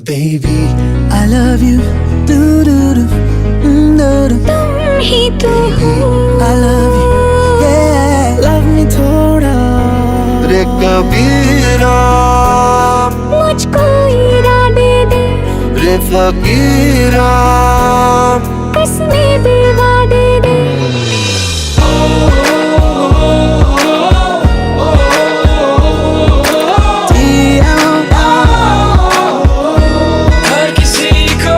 Baby, I love you. Do do do, do do. तुम ही तो हो I love you. Yeah, love me थोड़ा. रे कबीरा, मुझको इरादे दे रे फकीरा. कसमें दे वादे दे हर किसी को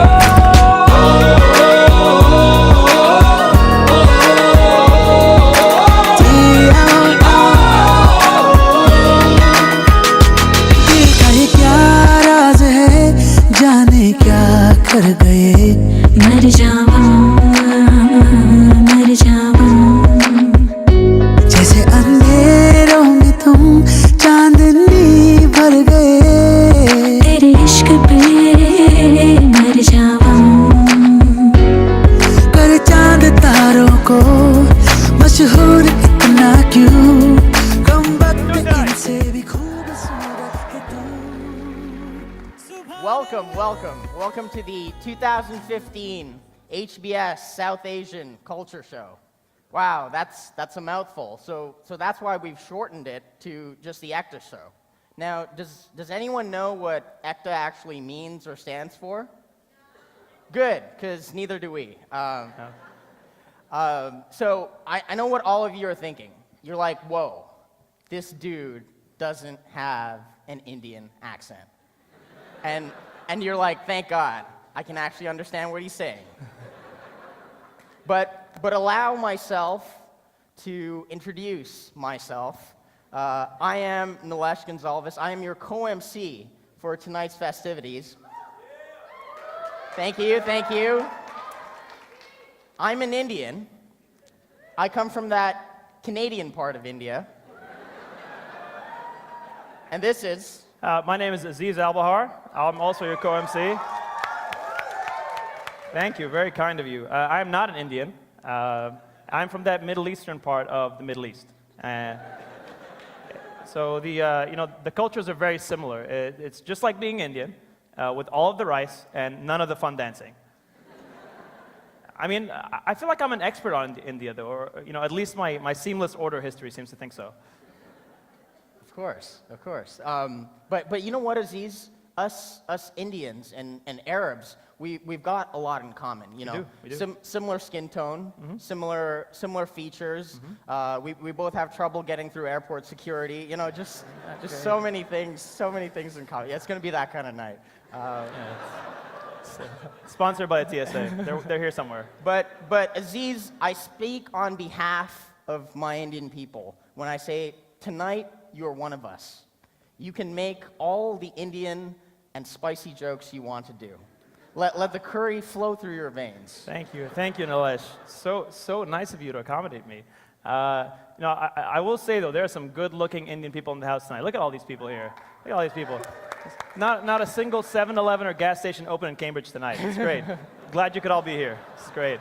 देखा ये क्या राज है, जाने क्या कर गए. मर जाऊं जैसे अंधेरों में तुम चांदनी भर गए. तेरे इश्क पे मर जाऊं कर चांद तारों को मशहूर इतना क्यों, कम वक्त इनसे भी खूबसूरत है तू. Welcome to the 2015 HBS South Asian Culture Show. Wow, that's a mouthful. So that's why we've shortened it to just the Ekta Show. Now, does anyone know what Ekta actually means or stands for? Good, because neither do we. So I know what all of you are thinking. You're like, whoa, this dude doesn't have an Indian accent. And you're like, thank God, I can actually understand what he's saying. But allow myself to introduce myself. I am Nilesh Gonzalez. I am your co-MC for tonight's festivities. Thank you. I'm an Indian. I come from that Canadian part of India. And this is... My name is Aziz Albahar. I'm also your co-MC. Thank you, very kind of you. I am not an Indian. I'm from that Middle Eastern part of the Middle East. So the cultures are very similar. It's just like being Indian, with all of the rice and none of the fun dancing. I mean, I feel like I'm an expert on India, though, or at least my seamless order history seems to think so. Of course. But you know what, Aziz? Us Indians and Arabs, we've got a lot in common. You know, we do. Similar skin tone, similar features. We both have trouble getting through airport security. You know, just so many things in common. Yeah, it's gonna be that kind of night. Sponsored by the TSA. They're here somewhere. But Aziz, I speak on behalf of my Indian people when I say tonight you're one of us. You can make all the Indian and spicy jokes you want to do. Let the curry flow through your veins. Thank you, Nilesh. So nice of you to accommodate me. I will say though, there are some good-looking Indian people in the house tonight. Look at all these people here. Look at all these people. Not a single 7-Eleven or gas station open in Cambridge tonight. It's great. Glad you could all be here. It's great.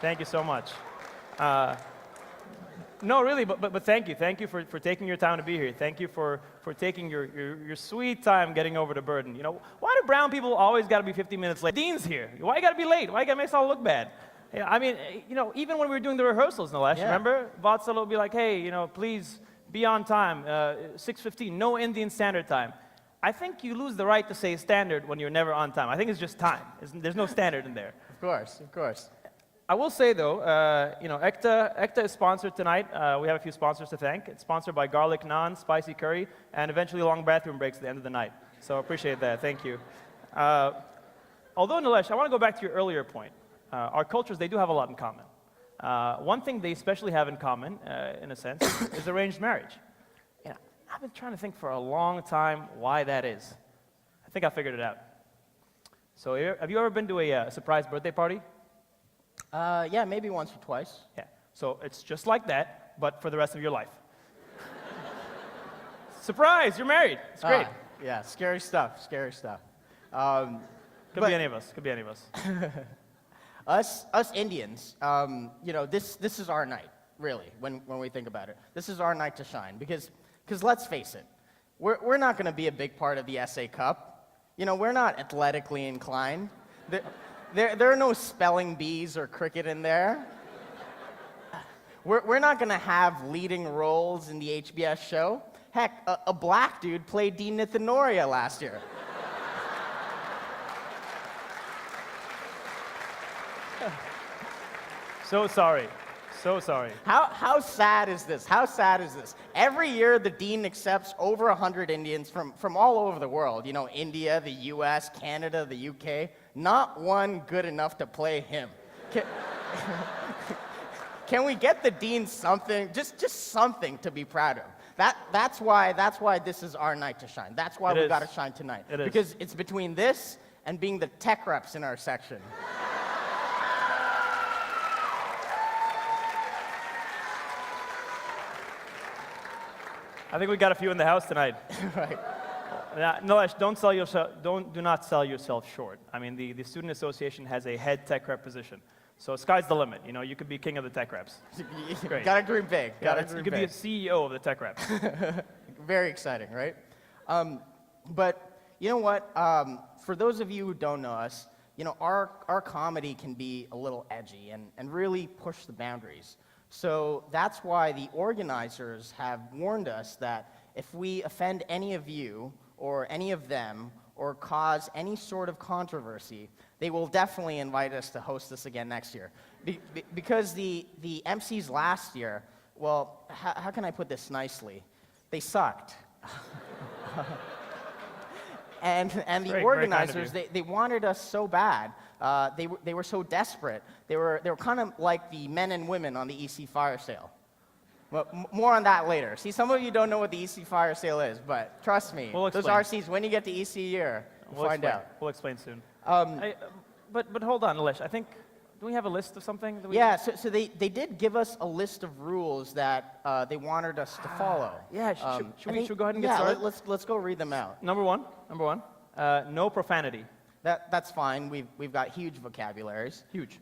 Thank you so much. No, really, but thank you. Thank you for taking your time to be here. Thank you for taking your sweet time getting over to Burden. Why do brown people always got to be 15 minutes late? Dean's here. Why you got to be late? Why you got to make us all look bad? I mean, even when we were doing the rehearsals, Nilesh, remember? Vatsala would be like, hey, please be on time, 6:15, no Indian Standard Time. I think you lose the right to say standard when you're never on time. I think it's just time. There's no standard in there. Of course. I will say though, Ekta is sponsored tonight. We have a few sponsors to thank. It's sponsored by garlic naan, spicy curry, and eventually long bathroom breaks at the end of the night. So appreciate that. Thank you. Although Nilesh, I want to go back to your earlier point. Our cultures, they do have a lot in common. One thing they especially have in common, in a sense, is arranged marriage. I've been trying to think for a long time why that is. I think I figured it out. So have you ever been to a surprise birthday party? Yeah, maybe once or twice. Yeah. So it's just like that, but for the rest of your life. Surprise! You're married. It's great. Yeah, scary stuff. Could be any of us. Us Indians, this is our night, really, when we think about it. This is our night to shine, because let's face it, we're not going to be a big part of the SA Cup. You know, we're not athletically inclined. There are no spelling bees or cricket in there. We're not going to have leading roles in the HBS show. Heck, a black dude played Dean Nithanoria last year. So sorry. So sorry. How sad is this? How sad is this? Every year, the dean accepts over 100 Indians from all over the world. You know, India, the US, Canada, the UK. Not one good enough to play him. Can we get the dean something, just something to be proud of? That's why this is our night to shine. That's why we got to shine tonight. Because it's between this and being the tech reps in our section. I think we got a few in the house tonight. Right. Nilesh, do not sell yourself short. I mean, the Student Association has a head tech rep position. So sky's the limit. You know, you could be king of the tech reps. Great. Gotta dream big. You could be a CEO of the tech reps. Very exciting, right? But you know what? For those of you who don't know us, you know, our comedy can be a little edgy and really push the boundaries. So that's why the organizers have warned us that if we offend any of you or any of them or cause any sort of controversy, they will definitely invite us to host this again next year. Because the MCs last year, well, how can I put this nicely? They sucked. And the organizers, they wanted us so bad. They were so desperate. They were kind of like the men and women on the EC fire sale. But more on that later. See, some of you don't know what the EC fire sale is, but trust me, those RCs, when you get to EC year, we'll find out. We'll explain soon. But hold on, Nilesh. I think, do we have a list of something? Yeah, so they did give us a list of rules that they wanted us to follow. Yeah, should we go ahead and get started? Let's go read them out. Number one, no profanity. That's fine. We've got huge vocabularies. Huge.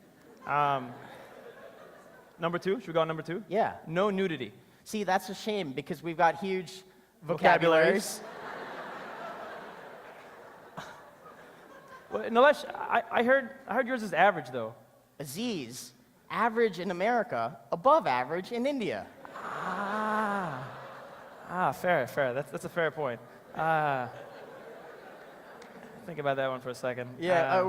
Number two, should we go on number two? Yeah. No nudity. See, that's a shame because we've got huge vocabularies. Well, Nilesh, I heard yours is average though. Aziz, average in America, above average in India. Fair. That's a fair point. Think about that one for a second. Yeah,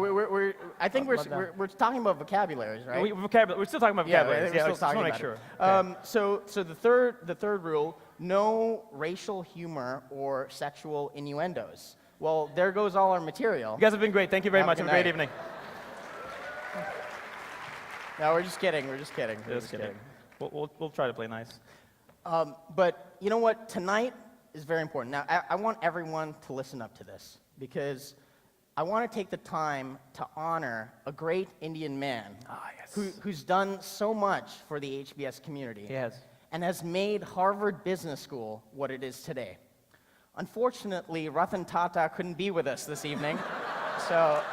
I think we're talking about vocabularies, right? We're still talking about vocabularies. Yeah, I just want to make sure. So the third rule: no racial humor or sexual innuendos. Well, there goes all our material. You guys have been great. Thank you very much. Have a great evening. No, we're just kidding. We're just kidding. We'll try to play nice. But you know what? Tonight is very important. Now, I want everyone to listen up to this because I want to take the time to honor a great Indian man who's done so much for the HBS community. He has. And has made Harvard Business School what it is today. Unfortunately, Ratan Tata couldn't be with us this evening, so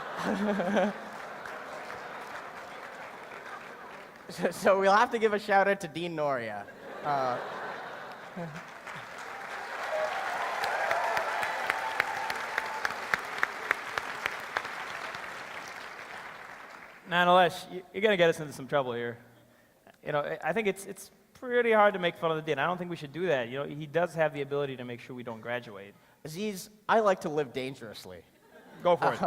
so we'll have to give a shout out to Dean Noria. Now, Nilesh, you're going to get us into some trouble here. You know, I think it's pretty hard to make fun of the dean. I don't think we should do that. You know, he does have the ability to make sure we don't graduate. Aziz, I like to live dangerously. Go for it.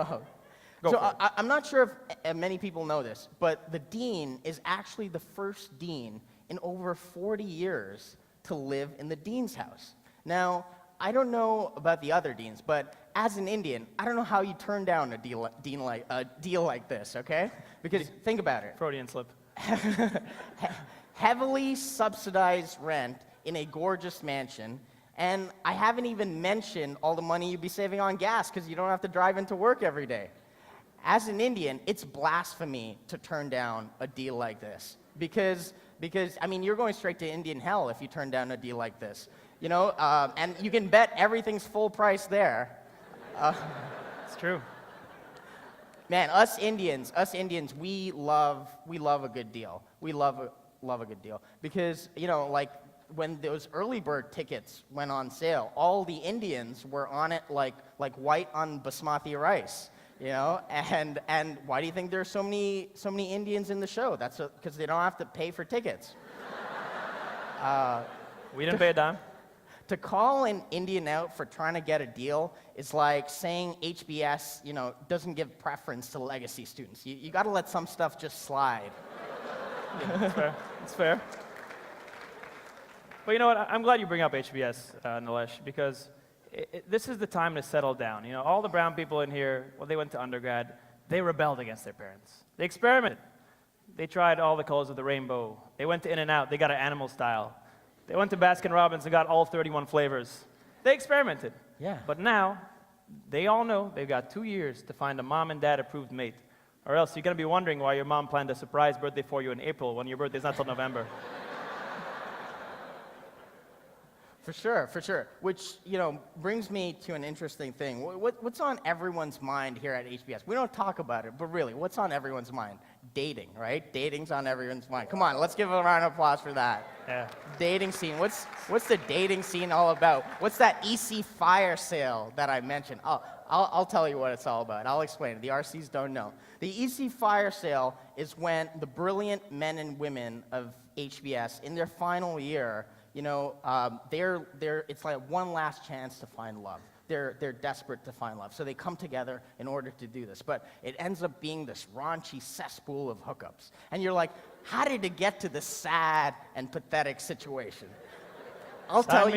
I'm not sure if many people know this, but the dean is actually the first dean in over 40 years to live in the dean's house. Now, I don't know about the other deans, but as an Indian, I don't know how you turn down a deal like this, okay? Because think about it. Freudian slip. Heavily subsidized rent in a gorgeous mansion, and I haven't even mentioned all the money you'd be saving on gas because you don't have to drive into work every day. As an Indian, it's blasphemy to turn down a deal like this because I mean, you're going straight to Indian hell if you turn down a deal like this. You know, and you can bet everything's full price there. It's true. Man, us Indians, we love a good deal. We love a good deal because, you know, like when those early bird tickets went on sale, all the Indians were on it like white on basmati rice, you know? And why do you think there's so many Indians in the show? That's because they don't have to pay for tickets. We didn't pay a dime. To call an Indian out for trying to get a deal is like saying HBS, you know, doesn't give preference to legacy students. You got to let some stuff just slide. Yeah, that's fair. That's fair. But you know what? I'm glad you bring up HBS, Nilesh, because this is the time to settle down. You know, all the brown people in here, when they went to undergrad, they rebelled against their parents. They experimented. They tried all the colors of the rainbow. They went to In-N-Out. They got an animal style. They went to Baskin-Robbins and got all 31 flavors. They experimented. Yeah. But now, they all know they've got 2 years to find a mom and dad approved mate. Or else you're going to be wondering why your mom planned a surprise birthday for you in April when your birthday's not till November. For sure, for sure. Which, you know, brings me to an interesting thing. What's on everyone's mind here at HBS? We don't talk about it, but really, what's on everyone's mind? Dating, right? Dating's on everyone's mind. Come on, let's give a round of applause for that. Yeah. Dating scene. What's the dating scene all about? What's that EC fire sale that I mentioned? I'll tell you what it's all about. I'll explain it. The RCs don't know. The EC fire sale is when the brilliant men and women of HBS, in their final year, you know, it's like one last chance to find love. They're desperate to find love. So they come together in order to do this. But it ends up being this raunchy cesspool of hookups. And you're like, how did it get to this sad and pathetic situation? I'll tell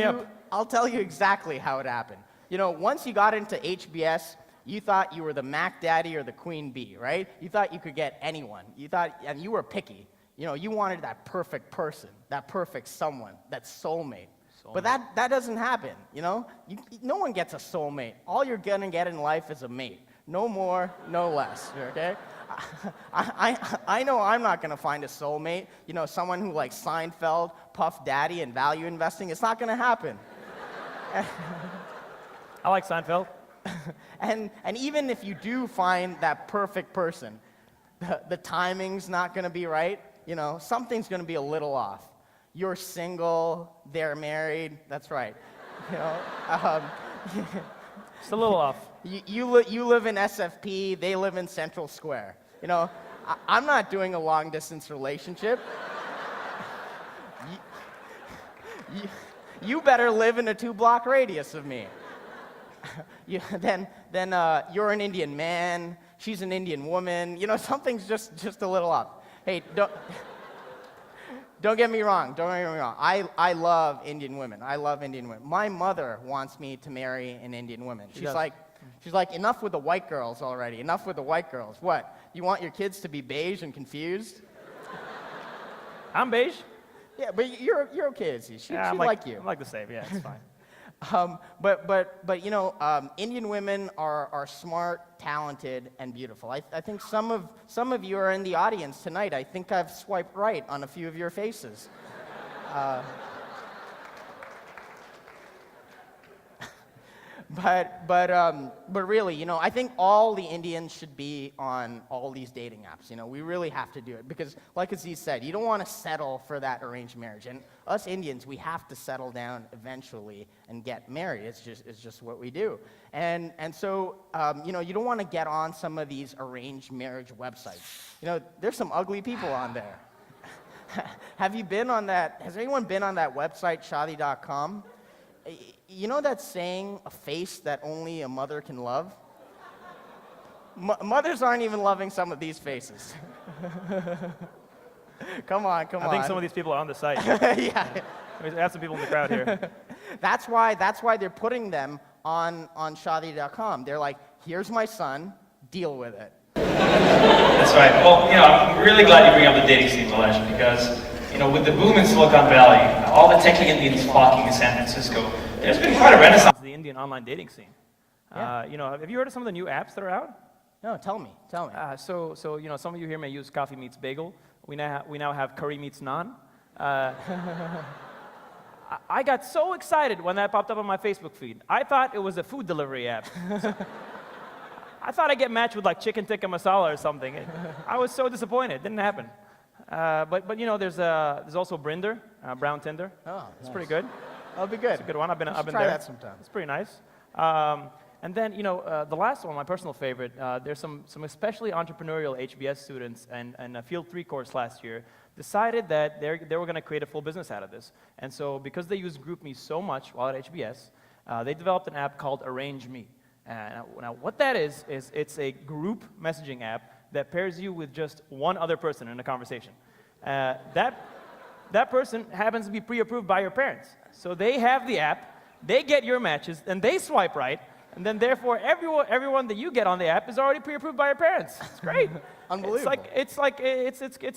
you exactly how it happened. You know, once you got into HBS, you thought you were the Mac Daddy or the Queen Bee, right? You thought you could get anyone. And you were picky. You know, you wanted that perfect person, that perfect someone, that soulmate. But that doesn't happen, you know? No one gets a soulmate. All you're gonna get in life is a mate. No more, no less, okay? I know I'm not gonna find a soulmate, you know, someone who likes Seinfeld, Puff Daddy, and value investing. It's not gonna happen. I like Seinfeld. And even if you do find that perfect person, the timing's not gonna be right. You know, something's gonna be a little off. You're single, they're married, that's right. You know, Just a little off. You live in SFP, they live in Central Square. You know, I'm not doing a long distance relationship. You better live in a 2-block radius of me. Then you're an Indian man, she's an Indian woman. You know, something's just a little off. Hey, don't get me wrong. Don't get me wrong. I love Indian women. I love Indian women. My mother wants me to marry an Indian woman. She's like, enough with the white girls already. Enough with the white girls. What? You want your kids to be beige and confused? I'm beige. Yeah, but you're okay, Izzy. She like you. I'm like the same. Yeah, it's fine. But you know, Indian women are smart, talented, and beautiful. I think some of you are in the audience tonight. I think I've swiped right on a few of your faces. But really, you know, I think all the Indians should be on all these dating apps. You know, we really have to do it because, like Aziz said, you don't want to settle for that arranged marriage. And us Indians, we have to settle down eventually and get married. It's just what we do. And so, you know, you don't want to get on some of these arranged marriage websites. You know, there's some ugly people on there. Have you been on that? Has anyone been on that website, Shadi.com? You know that saying, a face that only a mother can love? Mothers aren't even loving some of these faces. Come on. I think some of these people are on the site. Yeah. We have some people in the crowd here. That's why they're putting them on Shadi.com. They're like, here's my son, deal with it. That's right. Well, you know, I'm really glad you bring up the dating scene, Nilesh, because, you know, with the boom in Silicon Valley, all the techie Indians flocking to San Francisco, there's been quite a renaissance. The Indian online dating scene. Yeah. You know, have you heard of some of the new apps that are out? No, tell me. So you know, some of you here may use Coffee Meets Bagel. We now have Curry Meets Naan. I got so excited when that popped up on my Facebook feed. I thought it was a food delivery app. I thought I'd get matched with like chicken tikka masala or something. I was so disappointed. It didn't happen. But you know, there's also Brinder. Brown Tinder. Oh, It's pretty good. That'll be good. It's a good one. I've been We should there. try that sometime. It's pretty nice. And then, the last one, my personal favorite, there's some especially entrepreneurial HBS students and a Field 3 course last year decided that they were going to create a full business out of this. And so because they used GroupMe so much while at HBS, they developed an app called Arrange Me. Now, what that is it's a group messaging app that pairs you with just one other person in a conversation. That person happens to be pre-approved by your parents. So they have the app, they get your matches, and they swipe right, and then therefore everyone that you get on the app is already pre-approved by your parents. It's great. Unbelievable. It's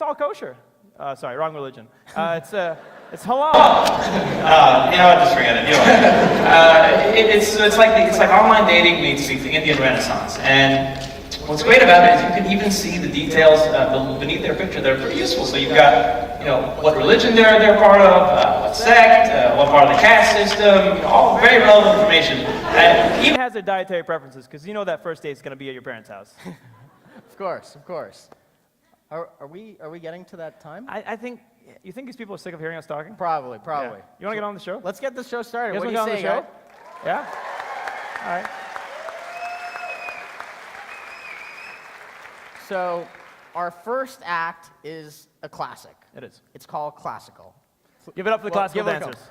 all kosher. Sorry, wrong religion. It's halal. Just forget it. It's like online dating meets the Indian Renaissance. And what's great about it is you can even see the details beneath their picture. They're pretty useful. So you've got what religion they're part of, what sect, what part of the caste system, all very relevant information. Even has their dietary preferences, because you know that first date is going to be at your parents' house. Of course, of course. Are we getting to that time? You think these people are sick of hearing us talking? Probably. Yeah. You want to get on the show? Let's get the show started. You guys What do wanna you get say, on the show? guys? Yeah? All right. So, our first act is a classic. It is. It's called Classical. Give it up for the classical give it a go. dancers.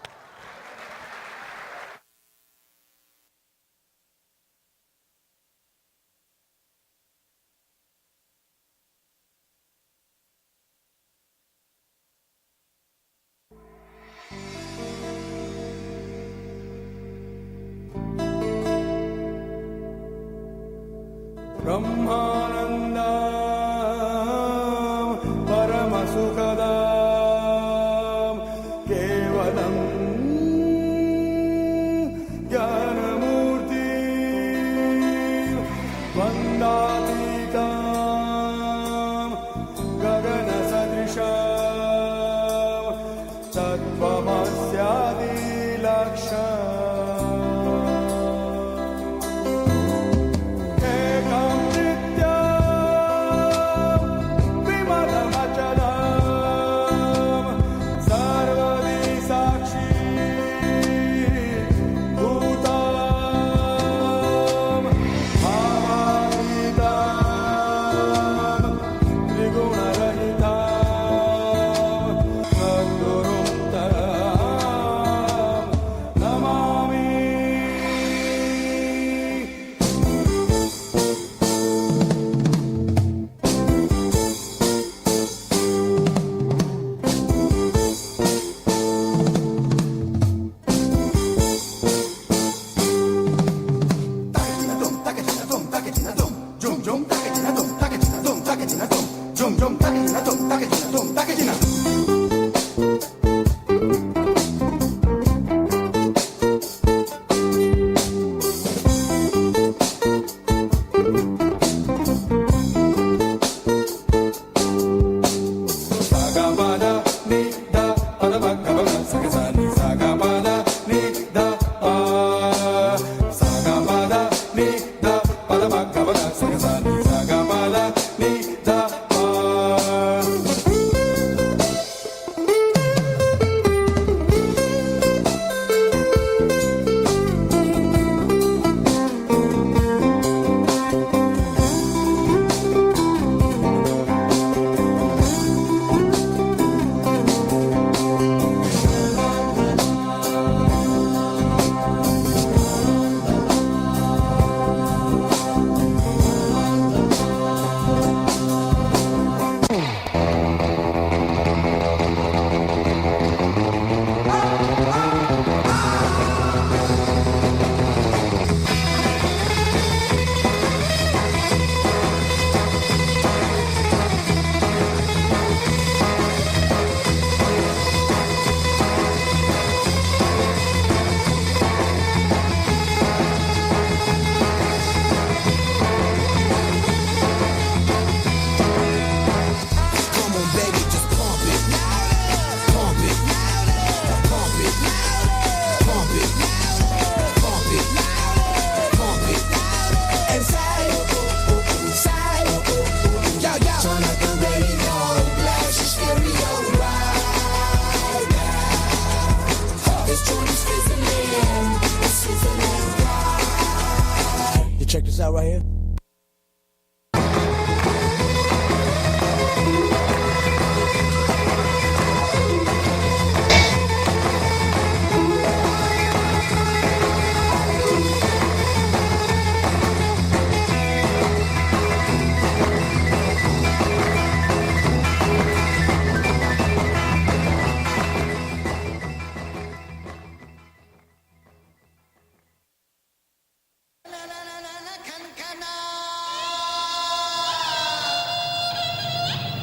ब्रह्मानन्दं परमसुखदं केवलं ज्ञानमूर्ति वन्दातीतं गगनसदृशं तत्त्वमस्यादिलक्ष्यम्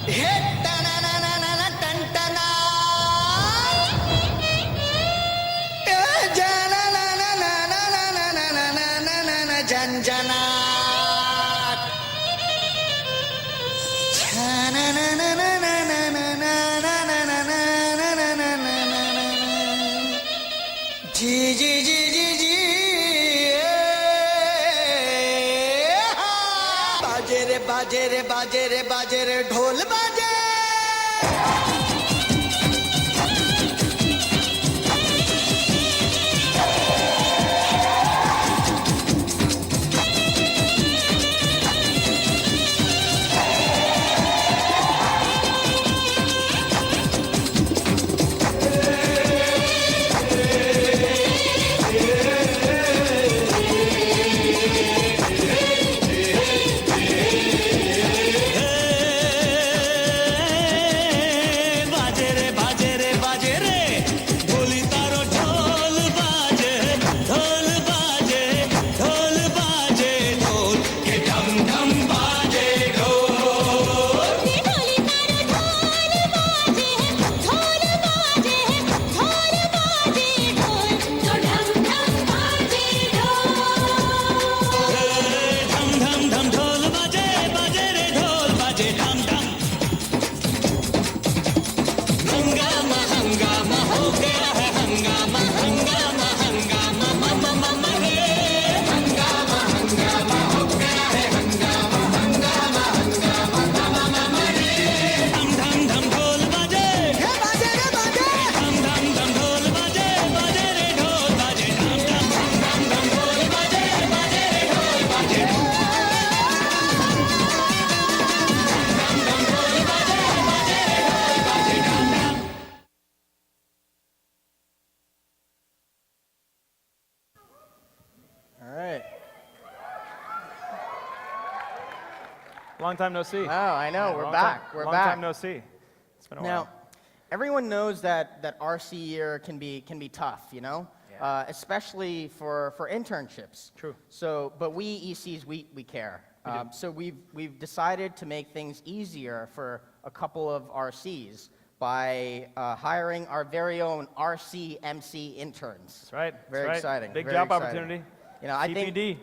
जी जी जी जी जी बाजे रे बाजे रे बाजे रे बाजे रे ढोल बाजे All right. Long time no see. Oh, I know. We're back. We're long back. time no see. It's been a Now, while. everyone knows that RC year can be tough, you know, especially for internships. True. So, but we ECs we care. So we've decided to make things easier for a couple of RCs by hiring our very own RC MC interns. That's right. Very That's right. exciting. Big very job exciting. opportunity. You know, I TPD.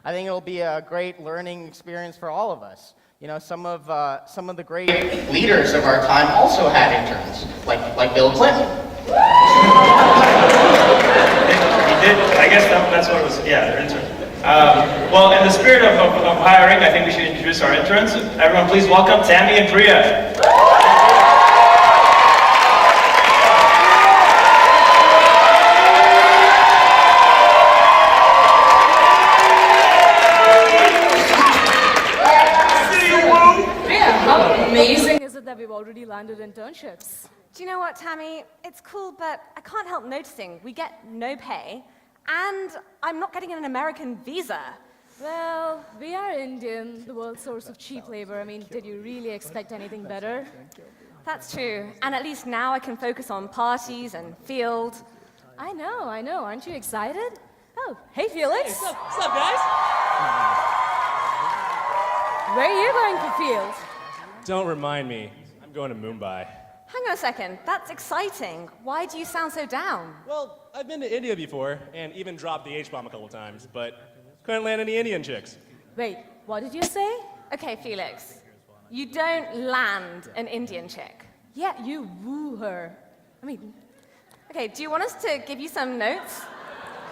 think it'll be a great learning experience for all of us. You know, some of the great leaders of our time also had interns, like Bill Clinton. He did. I guess that's what it was. Yeah, they're interns. Well, in the spirit of hiring, I think we should introduce our interns. Everyone, please welcome Tammy and Priya. How amazing is it that we've already landed internships? Do you know what, Tammy? It's cool, but I can't help noticing we get no pay, and I'm not getting an American visa. Well, we are Indian, the world's source of cheap labor. I mean, did you really expect anything better? That's true, and at least now I can focus on parties and field. I know. Aren't you excited? Oh, hey, Felix. What's up, guys? Where are you going for field? Don't remind me. I'm going to Mumbai. Hang on a second, that's exciting. Why do you sound so down? Well, I've been to India before and even dropped the H-bomb a couple times, but couldn't land any Indian chicks. Wait, what did you say? Okay, Felix, you don't land an Indian chick. Yeah, you woo her. I mean, Okay, do you want us to give you some notes?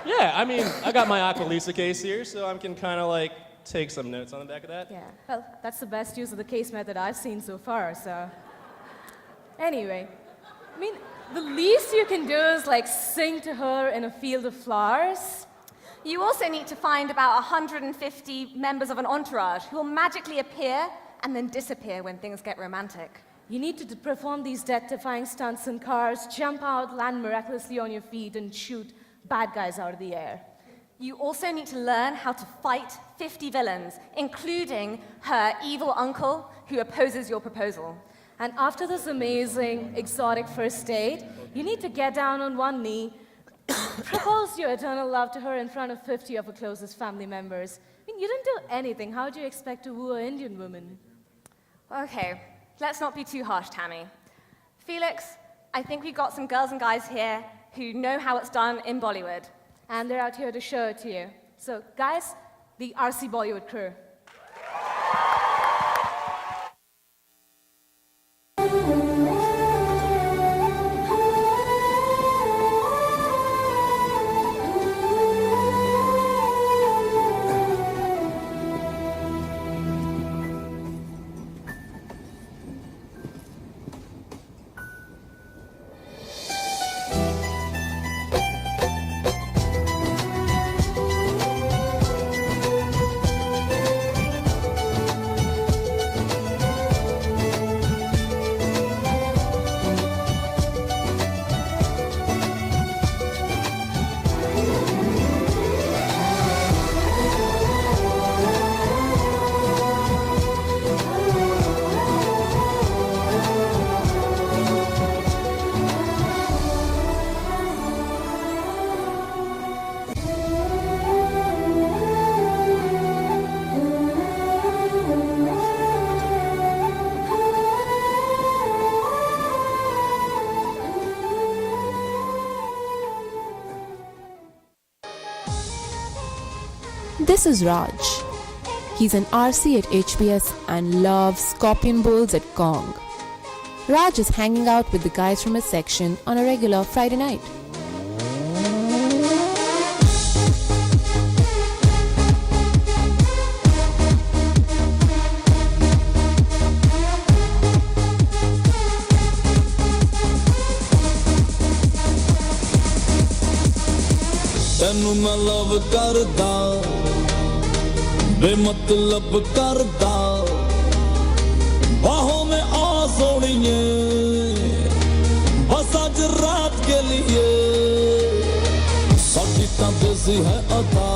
Yeah, I mean, I got my Aqualisa case here, so I can kind of like take some notes on the back of that. yeah, well, that's the best use of the case method I've seen so far, so. Anyway, I mean, the least you can do is like sing to her in a field of flowers. You also need to find about 150 members of an entourage who will magically appear and then disappear when things get romantic. You need to perform these death-defying stunts in cars, jump out, land miraculously on your feet, and shoot bad guys out of the air. You also need to learn how to fight 50 villains, including her evil uncle who opposes your proposal. And after this amazing, exotic first date, you need to get down on one knee, propose your eternal love to her in front of 50 of her closest family members. I mean, you didn't do anything. How do you expect to woo an Indian woman? Okay, let's not be too harsh, Tammy. Felix, I think we've got some girls and guys here who know how it's done in Bollywood. And they're out here to show it to you. So, guys, the RC Bollywood crew. This is Raj. He's an RC at HBS and loves scorpion bowls at Kong. Raj is hanging out with the guys from his section on a regular Friday night. ਤੈਨੂੰ ਮੈਂ ਲਵ ਕਰਦਾ ਬੇਮਤਲਬ ਕਰਦਾ ਬਾਹੋਂ में आ सोनिए बस आज रात के लिए साडी तां देसी है अता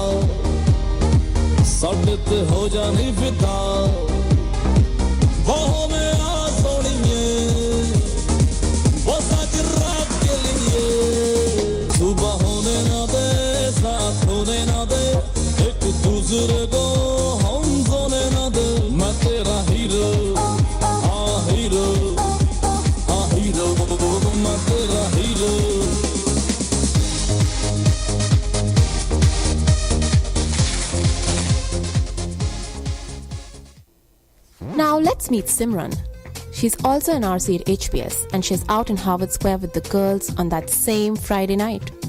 साडे ते हो जानी फिदा बाहों में आ सोनिए बस आज रात के लिए सुबह होने ना दे साथ होने ना दे एक दूसरे को हम सोने ना दे मैं तेरा हीरो मैं तेरा hero Now let's meet Simran. She's also an RC at HBS and she's out in Harvard Square with the girls on that same Friday night.